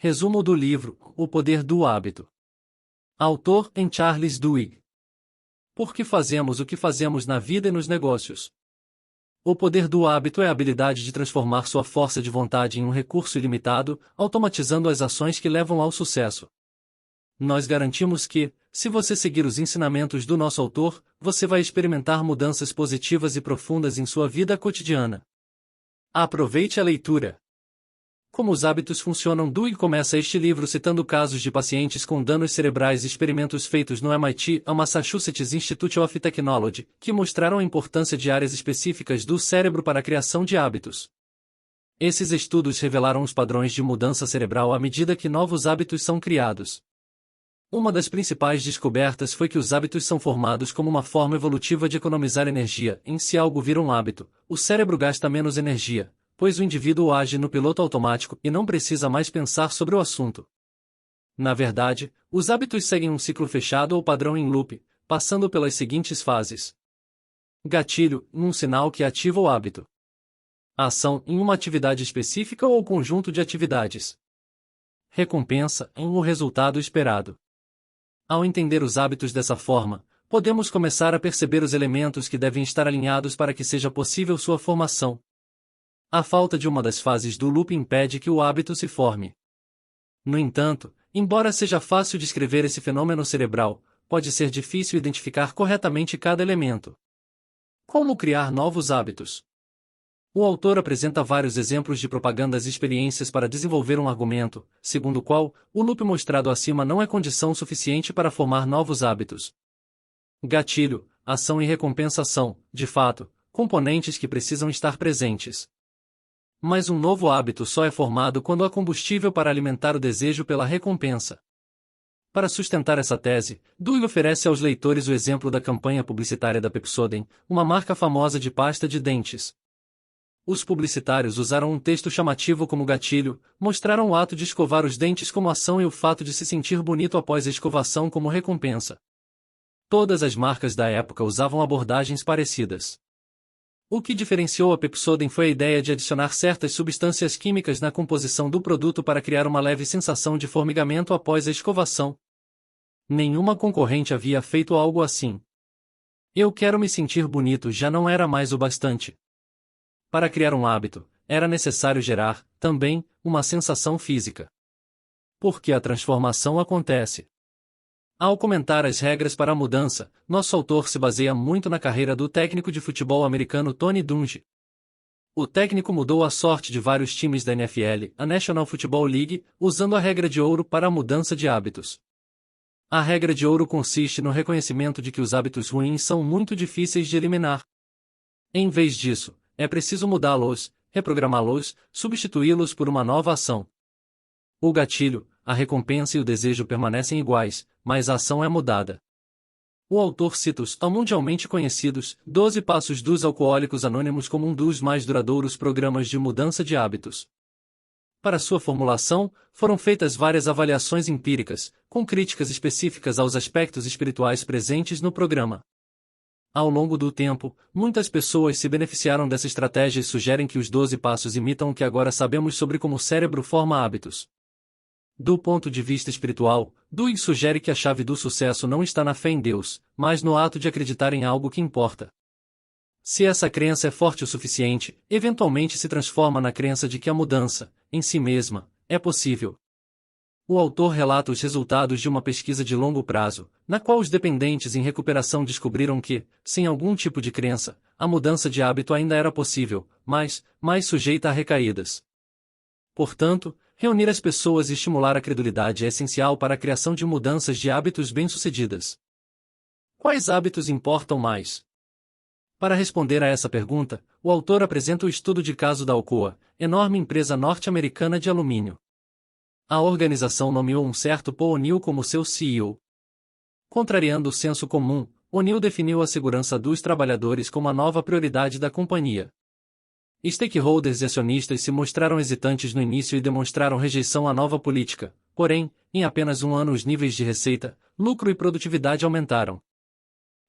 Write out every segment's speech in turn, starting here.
Resumo do livro: O Poder do Hábito. Autor em Charles Duhigg. Por que fazemos o que fazemos na vida e nos negócios? O poder do hábito é a habilidade de transformar sua força de vontade em um recurso ilimitado, automatizando as ações que levam ao sucesso. Nós garantimos que, se você seguir os ensinamentos do nosso autor, você vai experimentar mudanças positivas e profundas em sua vida cotidiana. Aproveite a leitura. Como os hábitos funcionam? Duhigg começa este livro citando casos de pacientes com danos cerebrais e experimentos feitos no MIT, a Massachusetts Institute of Technology, que mostraram a importância de áreas específicas do cérebro para a criação de hábitos. Esses estudos revelaram os padrões de mudança cerebral à medida que novos hábitos são criados. Uma das principais descobertas foi que os hábitos são formados como uma forma evolutiva de economizar energia. Se algo vira um hábito, o cérebro gasta menos energia, pois o indivíduo age no piloto automático e não precisa mais pensar sobre o assunto. Na verdade, os hábitos seguem um ciclo fechado ou padrão em loop, passando pelas seguintes fases. Gatilho, um sinal que ativa o hábito. Ação, em uma atividade específica ou conjunto de atividades. Recompensa, em um resultado esperado. Ao entender os hábitos dessa forma, podemos começar a perceber os elementos que devem estar alinhados para que seja possível sua formação. A falta de uma das fases do loop impede que o hábito se forme. No entanto, embora seja fácil descrever esse fenômeno cerebral, pode ser difícil identificar corretamente cada elemento. Como criar novos hábitos? O autor apresenta vários exemplos de propagandas e experiências para desenvolver um argumento, segundo o qual, o loop mostrado acima não é condição suficiente para formar novos hábitos. Gatilho, ação e recompensação, de fato, componentes que precisam estar presentes. Mas um novo hábito só é formado quando há combustível para alimentar o desejo pela recompensa. Para sustentar essa tese, Duhigg oferece aos leitores o exemplo da campanha publicitária da Pepsodent, uma marca famosa de pasta de dentes. Os publicitários usaram um texto chamativo como gatilho, mostraram o ato de escovar os dentes como ação e o fato de se sentir bonito após a escovação como recompensa. Todas as marcas da época usavam abordagens parecidas. O que diferenciou a Pepsodent foi a ideia de adicionar certas substâncias químicas na composição do produto para criar uma leve sensação de formigamento após a escovação. Nenhuma concorrente havia feito algo assim. Eu quero me sentir bonito já não era mais o bastante. Para criar um hábito, era necessário gerar, também, uma sensação física. Porque a transformação acontece. Ao comentar as regras para a mudança, nosso autor se baseia muito na carreira do técnico de futebol americano Tony Dungy. O técnico mudou a sorte de vários times da NFL, a National Football League, usando a regra de ouro para a mudança de hábitos. A regra de ouro consiste no reconhecimento de que os hábitos ruins são muito difíceis de eliminar. Em vez disso, é preciso mudá-los, reprogramá-los, substituí-los por uma nova ação. O gatilho, a recompensa e o desejo permanecem iguais, mas a ação é mudada. O autor cita os mundialmente conhecidos 12 Passos dos Alcoólicos Anônimos como um dos mais duradouros programas de mudança de hábitos. Para sua formulação, foram feitas várias avaliações empíricas, com críticas específicas aos aspectos espirituais presentes no programa. Ao longo do tempo, muitas pessoas se beneficiaram dessa estratégia e sugerem que os 12 passos imitam o que agora sabemos sobre como o cérebro forma hábitos. Do ponto de vista espiritual, Duhigg sugere que a chave do sucesso não está na fé em Deus, mas no ato de acreditar em algo que importa. Se essa crença é forte o suficiente, eventualmente se transforma na crença de que a mudança, em si mesma, é possível. O autor relata os resultados de uma pesquisa de longo prazo, na qual os dependentes em recuperação descobriram que, sem algum tipo de crença, a mudança de hábito ainda era possível, mas, mais sujeita a recaídas. Portanto, reunir as pessoas e estimular a credulidade é essencial para a criação de mudanças de hábitos bem-sucedidas. Quais hábitos importam mais? Para responder a essa pergunta, o autor apresenta o estudo de caso da Alcoa, enorme empresa norte-americana de alumínio. A organização nomeou um certo Paul O'Neill como seu CEO. Contrariando o senso comum, O'Neill definiu a segurança dos trabalhadores como a nova prioridade da companhia. Stakeholders e acionistas se mostraram hesitantes no início e demonstraram rejeição à nova política, porém, em apenas um ano os níveis de receita, lucro e produtividade aumentaram.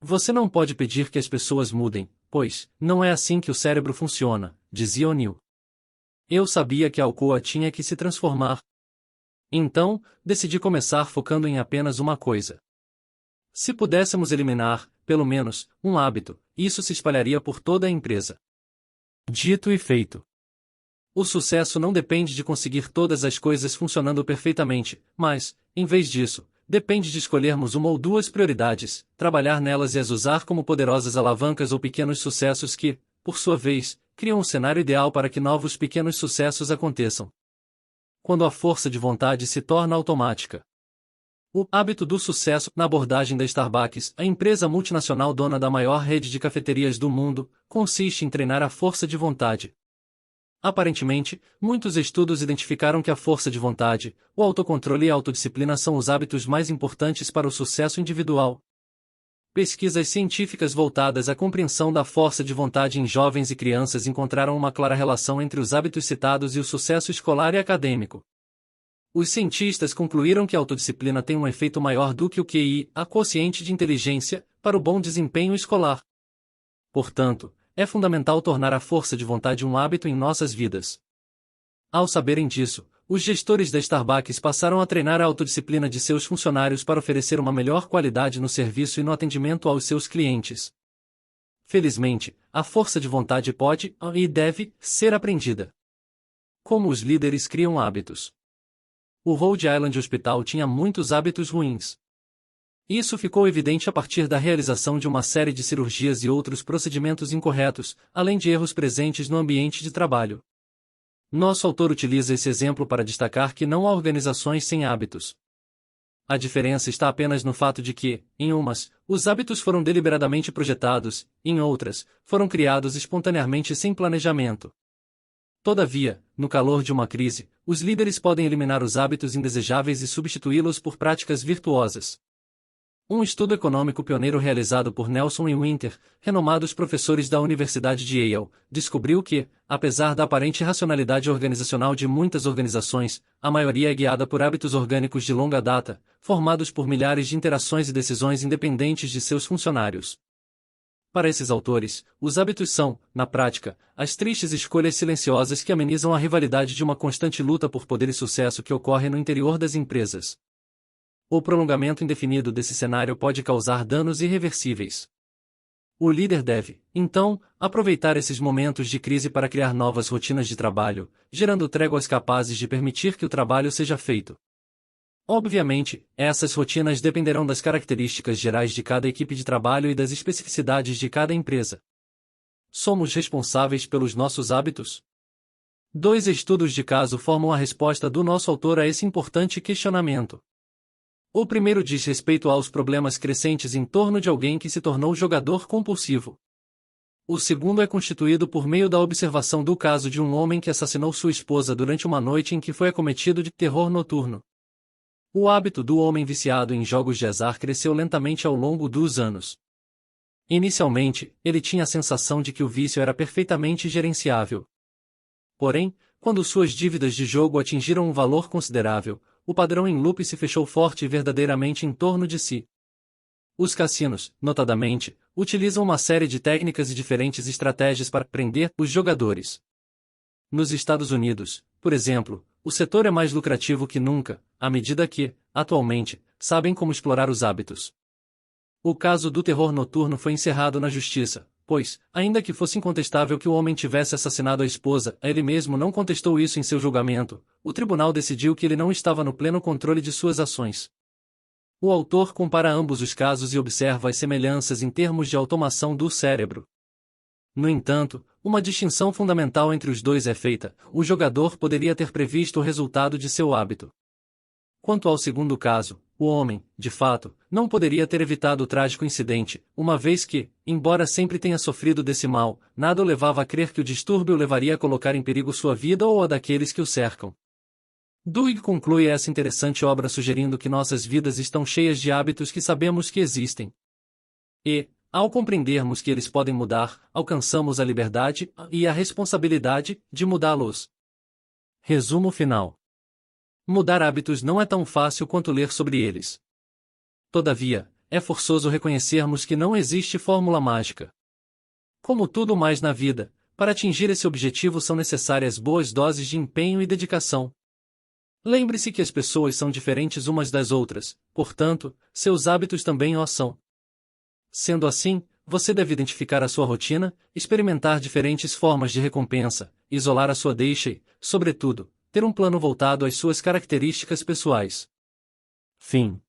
Você não pode pedir que as pessoas mudem, pois, não é assim que o cérebro funciona, dizia O'Neill. Eu sabia que a Alcoa tinha que se transformar. Então, decidi começar focando em apenas uma coisa. Se pudéssemos eliminar, pelo menos, um hábito, isso se espalharia por toda a empresa. Dito e feito. O sucesso não depende de conseguir todas as coisas funcionando perfeitamente, mas, em vez disso, depende de escolhermos uma ou duas prioridades, trabalhar nelas e as usar como poderosas alavancas ou pequenos sucessos que, por sua vez, criam um cenário ideal para que novos pequenos sucessos aconteçam. Quando a força de vontade se torna automática. O hábito do sucesso, na abordagem da Starbucks, a empresa multinacional dona da maior rede de cafeterias do mundo, consiste em treinar a força de vontade. Aparentemente, muitos estudos identificaram que a força de vontade, o autocontrole e a autodisciplina são os hábitos mais importantes para o sucesso individual. Pesquisas científicas voltadas à compreensão da força de vontade em jovens e crianças encontraram uma clara relação entre os hábitos citados e o sucesso escolar e acadêmico. Os cientistas concluíram que a autodisciplina tem um efeito maior do que o QI, a quociente de inteligência, para o bom desempenho escolar. Portanto, é fundamental tornar a força de vontade um hábito em nossas vidas. Ao saberem disso, os gestores da Starbucks passaram a treinar a autodisciplina de seus funcionários para oferecer uma melhor qualidade no serviço e no atendimento aos seus clientes. Felizmente, a força de vontade pode, e deve, ser aprendida. Como os líderes criam hábitos? O Rhode Island Hospital tinha muitos hábitos ruins. Isso ficou evidente a partir da realização de uma série de cirurgias e outros procedimentos incorretos, além de erros presentes no ambiente de trabalho. Nosso autor utiliza esse exemplo para destacar que não há organizações sem hábitos. A diferença está apenas no fato de que, em umas, os hábitos foram deliberadamente projetados, em outras, foram criados espontaneamente sem planejamento. Todavia, no calor de uma crise, os líderes podem eliminar os hábitos indesejáveis e substituí-los por práticas virtuosas. Um estudo econômico pioneiro realizado por Nelson e Winter, renomados professores da Universidade de Yale, descobriu que, apesar da aparente racionalidade organizacional de muitas organizações, a maioria é guiada por hábitos orgânicos de longa data, formados por milhares de interações e decisões independentes de seus funcionários. Para esses autores, os hábitos são, na prática, as tristes escolhas silenciosas que amenizam a rivalidade de uma constante luta por poder e sucesso que ocorre no interior das empresas. O prolongamento indefinido desse cenário pode causar danos irreversíveis. O líder deve, então, aproveitar esses momentos de crise para criar novas rotinas de trabalho, gerando tréguas capazes de permitir que o trabalho seja feito. Obviamente, essas rotinas dependerão das características gerais de cada equipe de trabalho e das especificidades de cada empresa. Somos responsáveis pelos nossos hábitos? 2 estudos de caso formam a resposta do nosso autor a esse importante questionamento. O primeiro diz respeito aos problemas crescentes em torno de alguém que se tornou jogador compulsivo. O segundo é constituído por meio da observação do caso de um homem que assassinou sua esposa durante uma noite em que foi acometido de terror noturno. O hábito do homem viciado em jogos de azar cresceu lentamente ao longo dos anos. Inicialmente, ele tinha a sensação de que o vício era perfeitamente gerenciável. Porém, quando suas dívidas de jogo atingiram um valor considerável, o padrão em loop se fechou forte e verdadeiramente em torno de si. Os cassinos, notadamente, utilizam uma série de técnicas e diferentes estratégias para prender os jogadores. Nos Estados Unidos, por exemplo, o setor é mais lucrativo que nunca, à medida que, atualmente, sabem como explorar os hábitos. O caso do terror noturno foi encerrado na justiça, pois, ainda que fosse incontestável que o homem tivesse assassinado a esposa, ele mesmo não contestou isso em seu julgamento. O tribunal decidiu que ele não estava no pleno controle de suas ações. O autor compara ambos os casos e observa as semelhanças em termos de automação do cérebro. No entanto, uma distinção fundamental entre os dois é feita: o jogador poderia ter previsto o resultado de seu hábito. Quanto ao segundo caso, o homem, de fato, não poderia ter evitado o trágico incidente, uma vez que, embora sempre tenha sofrido desse mal, nada o levava a crer que o distúrbio o levaria a colocar em perigo sua vida ou a daqueles que o cercam. Dweck conclui essa interessante obra sugerindo que nossas vidas estão cheias de hábitos que sabemos que existem. E, ao compreendermos que eles podem mudar, alcançamos a liberdade e a responsabilidade de mudá-los. Resumo final. Mudar hábitos não é tão fácil quanto ler sobre eles. Todavia, é forçoso reconhecermos que não existe fórmula mágica. Como tudo mais na vida, para atingir esse objetivo são necessárias boas doses de empenho e dedicação. Lembre-se que as pessoas são diferentes umas das outras, portanto, seus hábitos também o são. Sendo assim, você deve identificar a sua rotina, experimentar diferentes formas de recompensa, isolar a sua deixa e, sobretudo, ter um plano voltado às suas características pessoais. Fim.